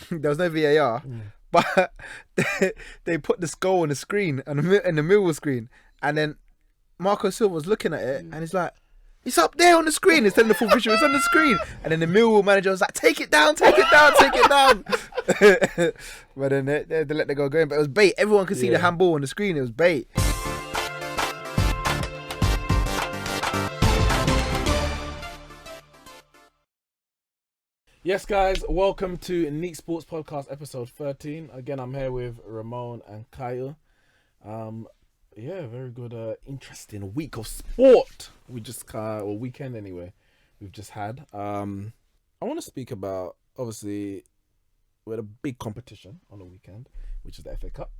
there was no VAR, but they put this goal on the screen, in the Millwall screen, and then Marco Silva was looking at it, and he's like, it's up there on the screen. It's telling the full visual, it's on the screen. And then the Millwall manager was like, take it down. But then they let the goal go in. But it was bait. Everyone could see the handball on the screen. It was bait. Yes, guys, welcome to Neeks Sports Podcast, episode 13. Again, I'm here with Ramone and Kyle. Very good, interesting week of sport. We just, or weekend anyway, we've just had. I want to speak about, obviously, we had a big competition on the weekend, which is the FA Cup.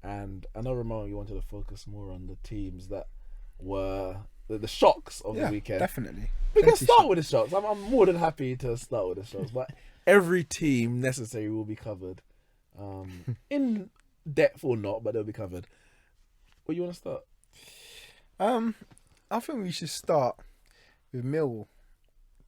And I know, Ramone, you wanted to focus more on the teams that were the shocks of the weekend. Definitely. We can start with the shocks. I'm more than happy to start with the shocks, but every team necessary will be covered. In depth or not, but they'll be covered. Where you want to start? I think we should start with Millwall.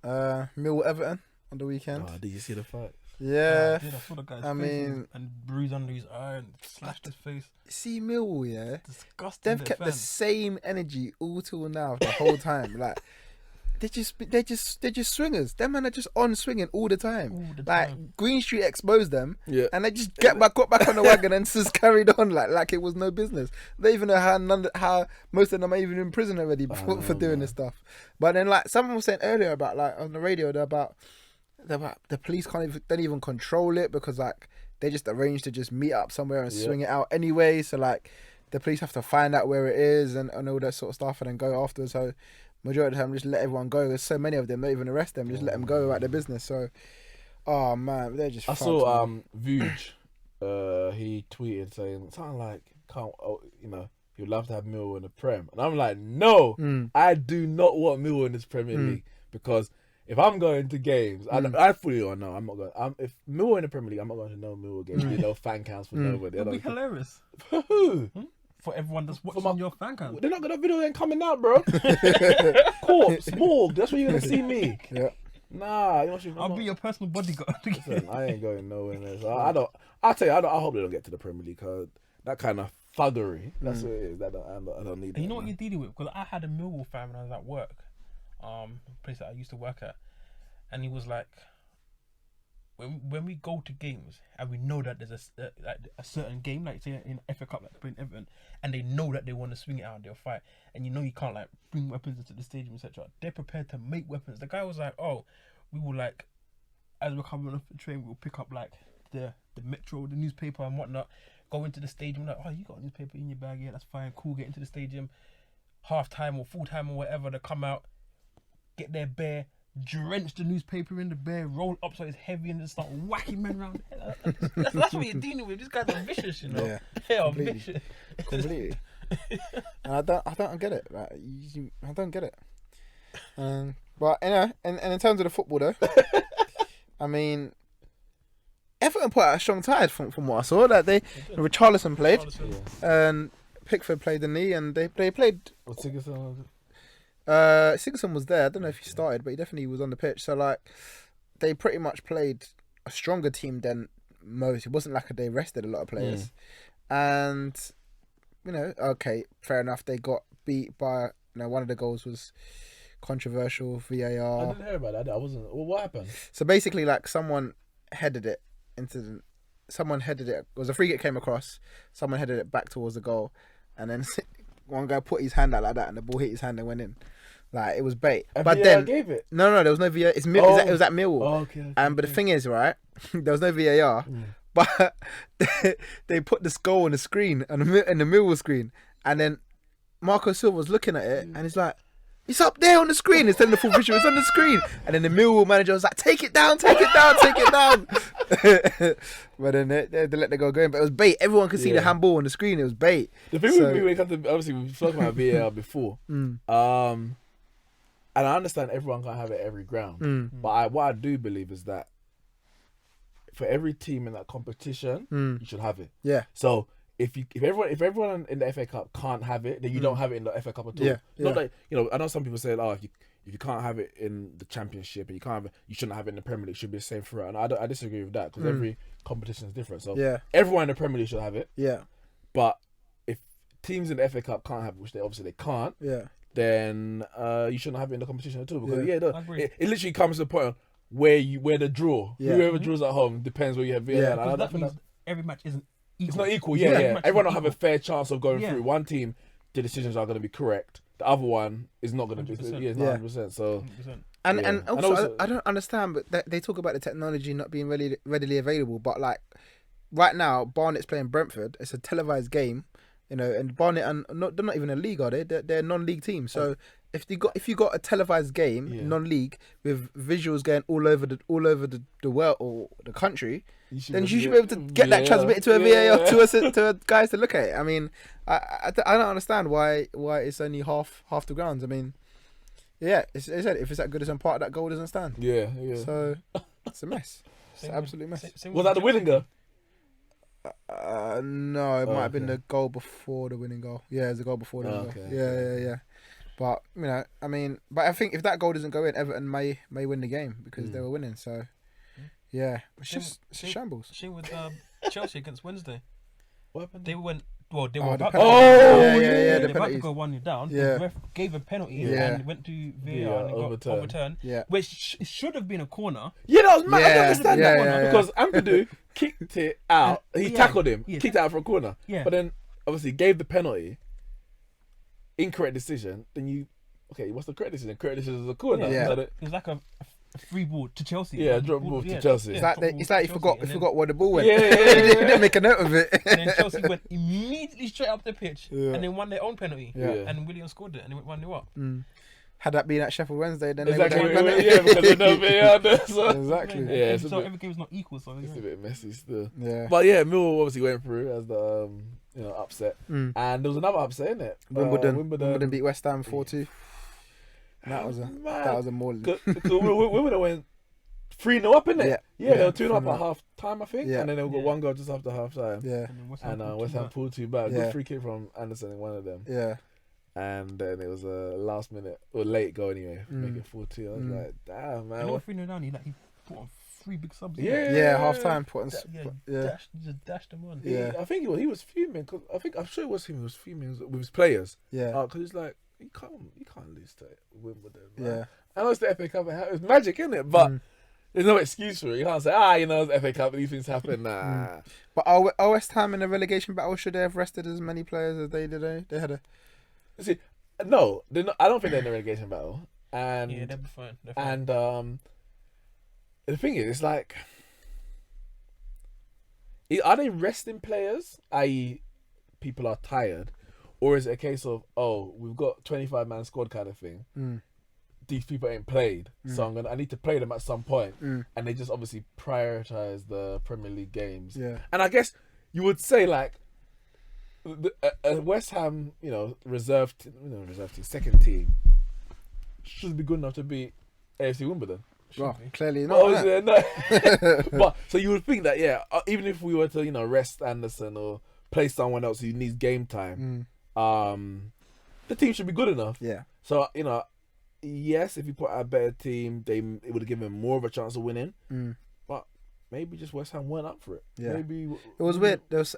Millwall Everton on the weekend. Oh, did you see the fight? Yeah. I saw the guy's face and bruise under his eye and slashed his face. See Millwall, yeah. Disgusting. They've kept the same energy all till now, the whole time. Like they're just swingers. Them men are just on swinging all the time. Green Street exposed them, and they just got back on the wagon and just carried on like it was no business. They even know how most of them are even in prison already for doing this stuff. But then, like someone was saying earlier about, like on the radio, about the police don't even control it, because like they just arrange to just meet up somewhere and swing it out anyway. So like the police have to find out where it is and all that sort of stuff, and then go after. So majority of the time, just let everyone go. There's so many of them, don't even arrest them. Just let them go about their business. So, oh man, they're just. I saw Vuj. He tweeted saying something like, you'd love to have Millwall in the Prem, and I'm like, no, I do not want Millwall in this Premier League, because if I'm going to games, I fully know I'm not going. If Millwall in the Premier League, I'm not going to no Millwall games. There's no fan counts for nobody. It'll be hilarious. For who? For everyone that's watching your fan count. They're not gonna video them coming out, bro. Corpse, morgue. That's where you're gonna see me. Yeah. Nah, I'll be your personal bodyguard. Listen, I ain't going nowhere near. So I'll tell you, I hope they don't get to the Premier League, because that kind of thuggery. That's what it is. I don't need. And you know what you're dealing with? Because I had a Millwall fan when I was at work, a place that I used to work at, and he was like, when we go to games and we know that there's a certain game, like say in FA Cup, like playing Everton, and they know that they want to swing it out and they'll fight, and you can't like bring weapons into the stadium, etc. They're prepared to make weapons. The guy was like, oh, we will, like, as we're coming off the train, we'll pick up like the Metro, the newspaper and whatnot, go into the stadium, like, oh, you got a newspaper in your bag, yeah, that's fine, cool, get into the stadium, half time or full time or whatever, they come out, get their bear, drench the newspaper in the bear, roll up so it's heavy, and just start whacking men around. That's what you're dealing with. These guys are vicious, Yeah, they are completely. vicious. Completely. And I don't get it. Like, I don't get it. But and in terms of the football though, I mean, Everton put out a strong side from what I saw. That Richarlison played, and Pickford played the knee, and they played. Sigurdsson was there. I don't know if he started, but he definitely was on the pitch. So like, they pretty much played a stronger team than most. It wasn't like they rested a lot of players, and okay, fair enough. They got beat by one of the goals was controversial VAR. I didn't hear about that. I wasn't. Well, what happened? So basically, like someone headed it. It was a free kick came across. Someone headed it back towards the goal, and then one guy put his hand out like that, and the ball hit his hand and went in. Like, it was bait. But then gave it. No, there was no VAR. It was at Millwall. Oh, okay. But the thing is, right, there was no VAR, but they put this goal on the screen, in the Millwall screen, and then Marco Silva was looking at it, and he's like, it's up there on the screen. It's telling the full visual. It's on the screen. And then the Millwall manager was like, take it down. But then they let the goal go in. But it was bait. Everyone could see the handball on the screen. It was bait. The thing with me when it comes to, obviously, we've spoken about VAR before. And I understand everyone can't have it every ground. But what I do believe is that for every team in that competition, you should have it. Yeah. So if everyone in the FA Cup can't have it, then you don't have it in the FA Cup at all. Yeah. Not like, I know some people say, if you can't have it in the Championship, and you shouldn't have it in the Premier League. It should be the same throughout. And I disagree with that because every competition is different. So everyone in the Premier League should have it. Yeah. But if teams in the FA Cup can't have it, which they can't. Yeah. Then you shouldn't have it in the competition at all because it literally comes to the point where the draw, whoever draws at home depends where you have VAR. Yeah, that means every match isn't equal. It's not equal. Yeah. Everyone will have a fair chance of going through. One team, the decisions are going to be correct. The other one is not going to be. 100%. So 100%. And also, I don't understand, but they talk about the technology not being readily available. But like right now, Barnet's playing Brentford. It's a televised game. You know, and Barnet they're not even a league, are they? They're a non-league team. So if you got a televised game, non-league with visuals going all over the world or the country, then you should be able to get that transmitted to a VAR to guys to look at it. I mean, I don't understand why it's only half the grounds. I mean, it's if it's that good as some part of that goal doesn't stand. Yeah. So it's a mess. It's an absolute mess. Was that the winning goal? No, it might have been the goal before the winning goal. Yeah, it's the goal before the winning goal. Yeah. But you know, I mean, I think if that goal doesn't go in, Everton may win the game because they were winning. So yeah, it's a shambles. Same with Chelsea against Wednesday. What happened? They were about to go 1-0 down. The ref gave a penalty and went to VAR and got overturned. Yeah, which should have been a corner. Yeah, that was mad. I don't understand that one because Ampadu kicked it out. He tackled him, kicked it out for a corner. Yeah, but then obviously gave the penalty. Incorrect decision. Then what's the correct decision? Correct decision is a corner. Yeah, it was like a free ball to Chelsea. Yeah, drop ball to Chelsea. It's like you forgot where the ball went. You didn't make a note of it. And then Chelsea went immediately straight up the pitch and then won their own penalty. And Williams scored it and it went 1-0 up. Had that been at Sheffield Wednesday, then exactly. Because there's no VAR there. Exactly. Yeah, so every game's not equal. So it's a bit messy still. Yeah. But yeah, Millwall obviously went through as the upset, and there was another upset, in it. Wimbledon beat West Ham 4-2. That was a more. Wimbledon went 3-0 up, innit? Yeah, they were 2-0 up at half time, I think, and then they got one goal just after half time. Yeah, and West Ham pulled 2 back. Good free kick from Anderson in one of them. Yeah. And then it was a last minute or late goal anyway, make it 4-2. I was like, damn, man. And all 3-0 down, he put on 3 big subs. Yeah, half time put on. Just dashed them on. Yeah, I think he was fuming. Cause I'm sure it was him. He was fuming with his players. Yeah, because he's like, you can't lose to Wimbledon. Man. Yeah, I know it's the FA Cup. It's magic, isn't it? But there's no excuse for it. You can't say, it's the FA Cup. These things happen. Nah. But are West Ham in a relegation battle? Should they have rested as many players as they did? They had a. See, no, they're not, I don't think they're in a relegation battle. And yeah, they'll be fine. And the thing is, it's like, are they resting players? I.e., people are tired, or is it a case of we've got 25-man squad kind of thing? These people ain't played, so I need to play them at some point, and they just obviously prioritize the Premier League games. Yeah, and I guess you would say like. West Ham, reserve team, second team, should be good enough to beat AFC Wimbledon. Well, clearly not. No. But so you would think that, even if we were to, rest Anderson or play someone else who needs game time, the team should be good enough. Yeah. So yes, if you put out a better team, it would have given more of a chance of winning. But maybe just West Ham weren't up for it. Yeah, maybe it was weird. There was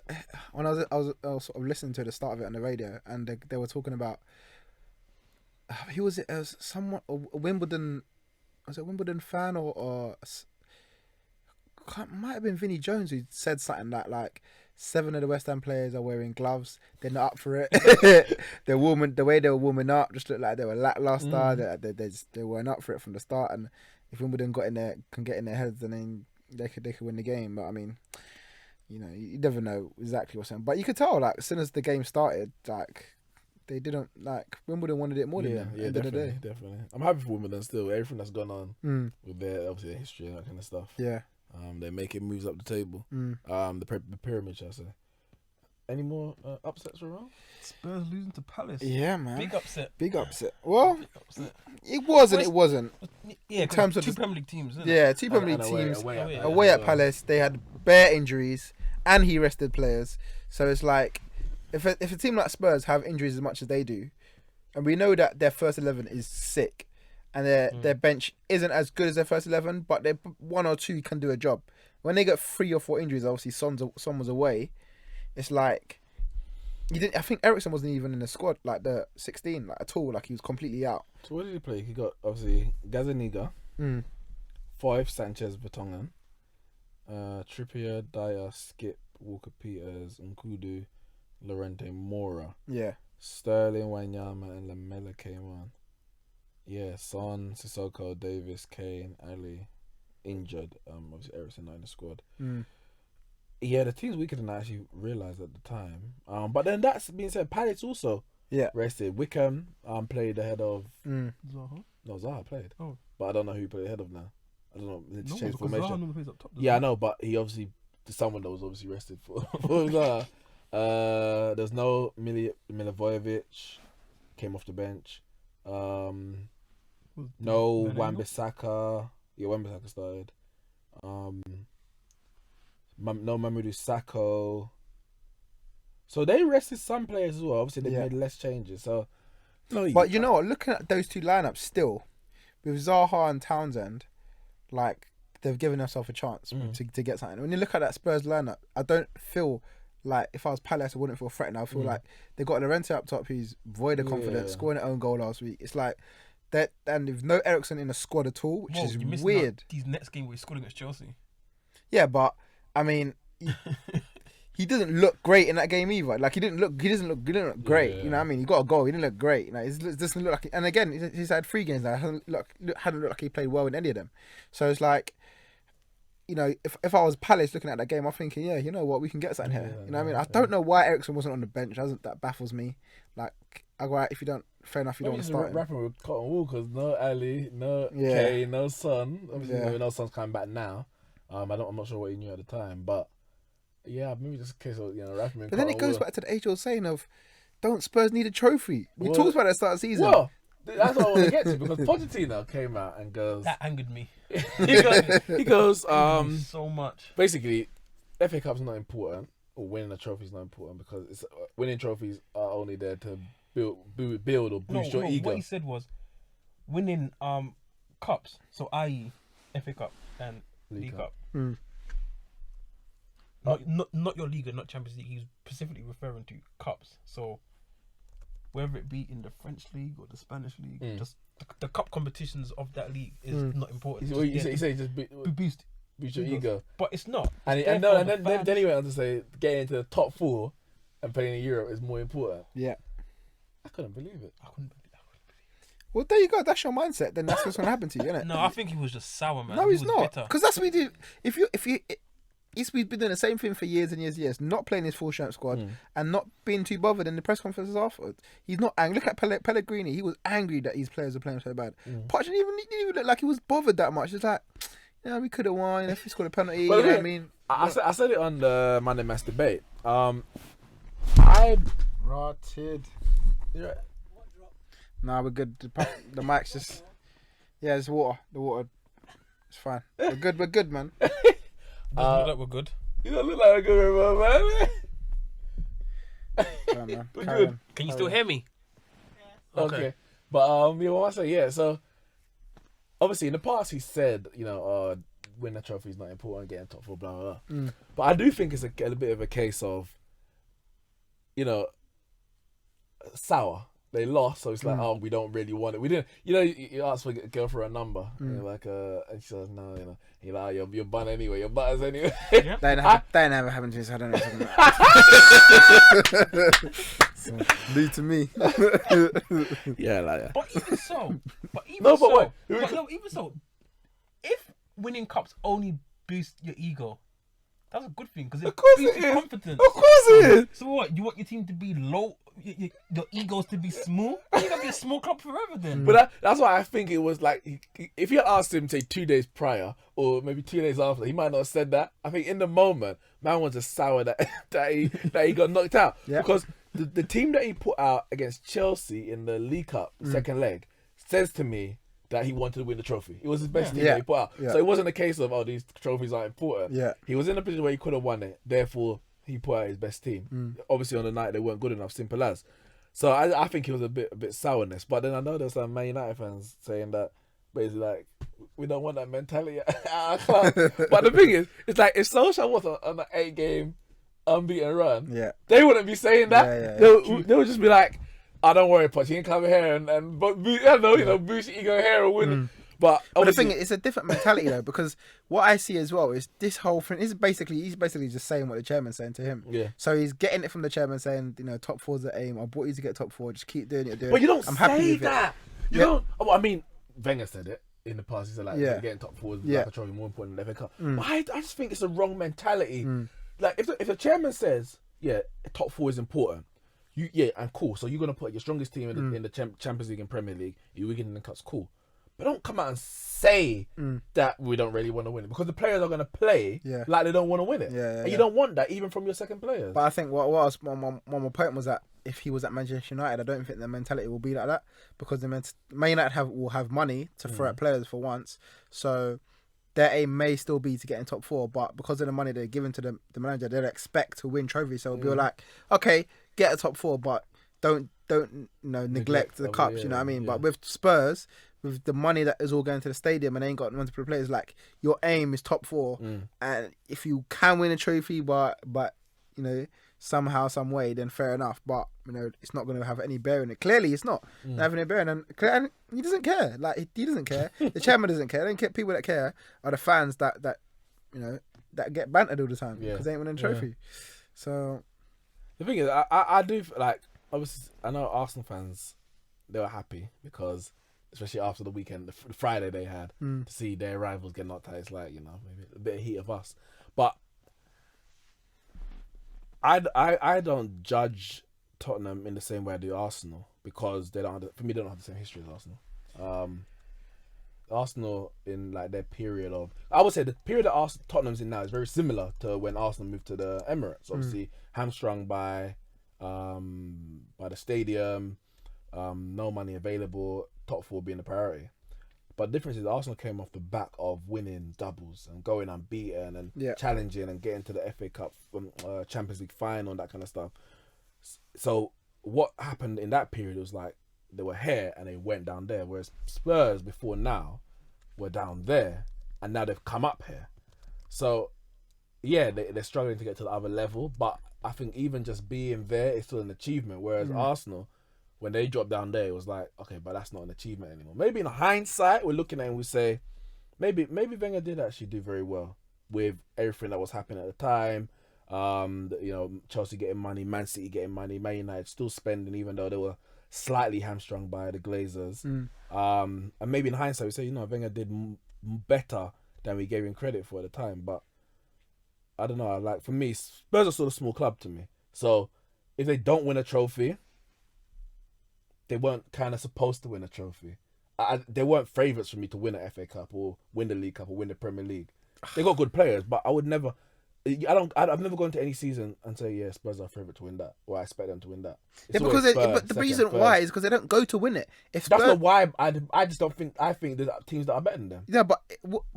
when I was sort of listening to the start of it on the radio, and they were talking about who was it? As someone a Wimbledon, was it a Wimbledon fan or might have been Vinnie Jones who said something like 7 of the West Ham players are wearing gloves. They're not up for it. They're warming the way they were warming up. Just looked like they were lackluster. They weren't up for it from the start. And if Wimbledon can get in their heads, then they could win the game. But I mean, you never know exactly what's happening. But you could tell, like, as soon as the game started, like, they didn't, like, Wimbledon wanted it more than them. Yeah, definitely. I'm happy for Wimbledon still. Everything that's gone on with their history and that kind of stuff. Yeah. They're making moves up the table. The pyramid, shall I say. Any more upsets around? Spurs losing to Palace. Yeah, man. Big upset. Well, it wasn't. Yeah, in terms of two Premier League teams. Isn't it? Yeah, two Premier League teams. Away at Palace, they had bare injuries, and he rested players. So it's like, if a team like Spurs have injuries as much as they do, and we know that their first 11 is sick, and their bench isn't as good as their first 11, but they 1 or 2 can do a job. When they get 3 or 4 injuries, obviously Son was away. It's like you didn't. I think Eriksen wasn't even in the squad, like the 16, like at all. Like he was completely out. So what did he play? He got obviously Gazaniga, 5 Sanchez Vertonghen, Trippier, Dyer, Skip, Walker Peters, Nkudu, Llorente, Mora. Yeah. Sterling, Wanyama, and Lamela came on. Yeah, Son, Sissoko, Davis, Kane, Ali, injured. Obviously Eriksen not in the squad. Yeah, the team's weaker than I actually realised at the time. But then that's being said, Palace also rested. Wickham played ahead of Zaha? No, Zaha played. Oh. But I don't know who he played ahead of now. I don't know. It's No, changed because formation. Zaha normally plays up top. Yeah, I know, but he obviously someone that was obviously rested for Zaha. There's no Milivojevic came off the bench. No Wan-Bissaka. Yeah, Wan-Bissaka started. No Mamadou Sakho. So they rested some players as well. Obviously, they made less changes. So, but you know what? Looking at those 2 lineups, still with Zaha and Townsend, like they've given themselves a chance to get something. When you look at that Spurs lineup, I don't feel like if I was Palace, I wouldn't feel threatened. I feel like they got Llorente up top, who's void of confidence, scoring their own goal last week. It's like that, and with no Eriksen in the squad at all, which is weird. These next game where he scored against Chelsea. Yeah, but I mean, he doesn't look great in that game either. Like he didn't look great. You know what I mean? He got a goal. He didn't look great. You know, it doesn't look like. And again, he's had 3 games now. Hadn't looked like he played well in any of them. So it's like, you know, if I was Palace looking at that game, I'm thinking, yeah, you know what, we can get something here. You know what I mean? I don't know why Eriksen wasn't on the bench. That baffles me. Like, alright, if you don't, fair enough, you don't want to start him. Rapping with Cotton Walkers, no Ali, no Kane, no Son. Obviously, no Son's coming back now. I'm not sure what he knew at the time, but yeah, maybe just a case of rapping. But then it goes back to the age-old saying of, don't Spurs need a trophy? We talked about that at the start of the season. Well, that's what I want to get to, because Pochettino came out and goes. That angered me. he goes so much. Basically, FA Cup's not important, or winning a trophy is not important, because winning trophies are only there to build or boost your ego. What he said was winning cups, so i.e. FA Cup and League Cup. Not your Liga, not Champions League. He's specifically referring to cups. So whether it be in the French league or the Spanish league, just the cup competitions of that league is not important. He said just boost your ego, but it's not. And then he went on to say getting into the top 4 and playing in Europe is more important. Yeah, I couldn't believe it. Well, there you go. That's your mindset. Then that's what's going to happen to you, isn't it? No, I think he was just sour, man. No, he's not. Bitter. Because that's what we do. He's been doing the same thing for years and years and years, not playing his full strength squad and not being too bothered in the press conferences afterwards. He's not angry. Look at Pellegrini. He was angry that his players were playing so bad. Poch didn't even look like he was bothered that much. It's like, we could have won if he scored a penalty. Well, you know what I mean? I said it on the Monday Mass debate. I rotted. Nah, we're good. The mic's just... Yeah, it's water. The water. It's fine. We're good, man. Doesn't look like we're good. You don't look like a good man. Yeah, man. We're good. Can you still hear me? Yeah. Okay. But what I say, yeah. So obviously in the past he said, win a trophy is not important, getting top 4, blah blah blah. But I do think it's a bit of a case of, sour. They lost, so it's like, we don't really want it. We didn't, you asked for a girl for a number, and she says, no, you're like, you're bun anyway, you're butters anyway. Yeah. That never happened to us, I don't know. So, lead to me. Yeah, like that. But even so, even so, if winning cups only boosts your ego, that's a good thing, because it boosts your confidence. Of course it is. So what? You want your team to be low, your egos to be small? You're gonna be a small club forever then. But that's why I think it was like, if you had asked him, say 2 days prior or maybe 2 days after, he might not have said that. I think in the moment, man was just sour that he got knocked out. Yeah. Because the team that he put out against Chelsea in the League Cup second leg says to me that he wanted to win the trophy. It was his best team that he put out. Yeah. So it wasn't a case of, these trophies aren't important. Yeah. He was in a position where he could have won it. Therefore, he put out his best team. Obviously, on the night, they weren't good enough, simple as. So I think he was a bit sourness. But then I know there's some Man United fans saying that basically like, we don't want that mentality at our club. But the thing is, it's like if Solskjaer was on an 8-game unbeaten run, they wouldn't be saying that. They would just be like, "Oh, don't worry, Poch, you can come here and but I don't know, you know, boost you go here and win." But the thing is, it's a different mentality though, because what I see as well is this whole thing. He's basically just saying what the chairman's saying to him. Yeah. So he's getting it from the chairman, saying, you know, top 4's the aim. I brought you to get top 4. Just keep doing it. But you don't say that. You don't. Oh, I mean, Wenger said it in the past. He said like, getting top 4 is like a trophy more important than the FA Cup. But I just think it's a wrong mentality. Like if the chairman says, top 4 is important. And cool. So you're gonna put your strongest team in the Champions League and Premier League. You're winning the cups, cool. But don't come out and say that we don't really want to win it, because the players are going to play like they don't want to win it. And you don't want that even from your second players. But I think what my point was that if he was at Manchester United, I don't think the mentality will be like that, because the Man United will have money to throw at players for once. So their aim may still be to get in top 4, but because of the money they're giving to the manager, they'll expect to win trophies. So it'll be like, okay, get a top 4, but don't neglect the cups. You know what I mean? But with Spurs, with the money that is all going to the stadium and they ain't got multiple players, like your aim is top 4, and if you can win a trophy, but you know, somehow, some way, then fair enough. But you know, it's not going to have any bearing. Clearly, it's not having any bearing, and he doesn't care. Like he doesn't care. The chairman doesn't care. They don't care. People that care are the fans that you know that get bantered all the time because they ain't winning a trophy. So the thing is, I do like, obviously I know Arsenal fans, they were happy because, especially after the weekend, the Friday they had, to see their rivals get knocked out. It's like, you know, maybe a bit of heat of us. But I don't judge Tottenham in the same way I do Arsenal, because they don't have the same history as Arsenal. Arsenal in like their period of, I would say the period that Tottenham's in now is very similar to when Arsenal moved to the Emirates. Obviously hamstrung by the stadium, no money available, top 4 being the priority. But the difference is Arsenal came off the back of winning doubles and going unbeaten and challenging and getting to the FA Cup, Champions League final and that kind of stuff. So what happened in that period was like they were here and they went down there, whereas Spurs before now were down there and now they've come up here. So yeah, they're struggling to get to the other level, but I think even just being there is still an achievement, whereas Arsenal, when they dropped down there, it was like, okay, but that's not an achievement anymore. Maybe in hindsight, we're looking at it and we say, maybe Wenger did actually do very well with everything that was happening at the time. You know, Chelsea getting money, Man City getting money, Man United still spending, even though they were slightly hamstrung by the Glazers. And maybe in hindsight, we say, you know, Wenger did better than we gave him credit for at the time. But I don't know. Like, for me, Spurs are still a small club to me. So if they don't win a trophy, they weren't kind of supposed to win a trophy. They weren't favourites for me to win an FA Cup or win the League Cup or win the Premier League. They got good players, but I would never. I've never gone to any season and say, yeah, Spurs are favourite to win that, or I expect them to win that. Because but the reason why is because they don't go to win it. If Spurs, that's not why. I just don't think. I think there's teams that are better than them. Yeah, but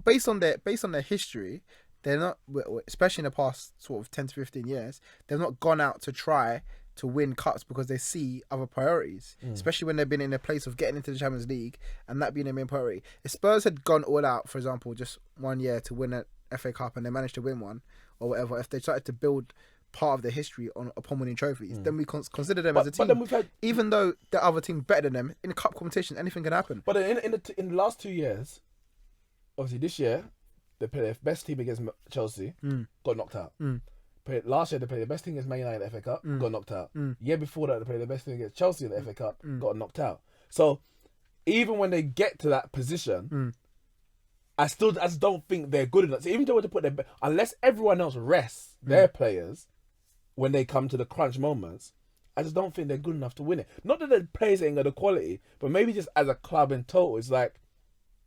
based on their history, they're not. Especially in the past sort of 10 to 15 years, they've not gone out to try to win cups because they see other priorities, especially when they've been in a place of getting into the Champions League and that being their main priority. If Spurs had gone all out, for example, just 1 year to win an FA Cup and they managed to win one or whatever, if they started to build part of their history upon winning trophies, then we consider them as a team. But then we've had, even though the other team better than them in a cup competition, anything can happen. But in the last 2 years, obviously this year they played their best team against Chelsea, got knocked out. Last year they played the best team against Man United in the FA Cup, got knocked out. Year before that they played the best team against Chelsea in the FA Cup, got knocked out. So even when they get to that position, I just don't think they're good enough. So even though they put unless everyone else rests their players when they come to the crunch moments, I just don't think they're good enough to win it. Not that the players ain't got the quality, but maybe just as a club in total, it's like,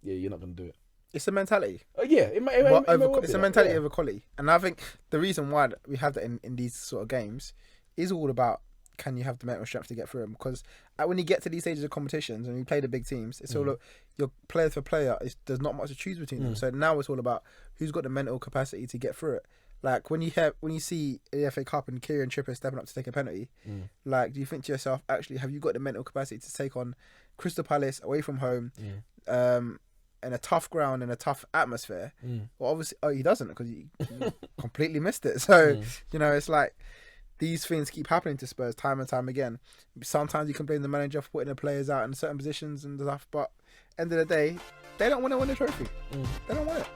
yeah, you're not gonna do it. It's a mentality. It's a mentality of equality. And I think the reason why we have that in these sort of games is all about, can you have the mental strength to get through them? Because when you get to these stages of competitions and you play the big teams, it's all your player for player. There's not much to choose between them. So now it's all about who's got the mental capacity to get through it. Like when you see the FA Cup and Kieran Trippier stepping up to take a penalty, like, do you think to yourself, actually, have you got the mental capacity to take on Crystal Palace away from home? in a tough ground, in a tough atmosphere. Well, obviously, he doesn't because he completely missed it. So, you know, it's like these things keep happening to Spurs time and time again. Sometimes you can blame the manager for putting the players out in certain positions and stuff, but end of the day, they don't want to win a trophy. They don't want it.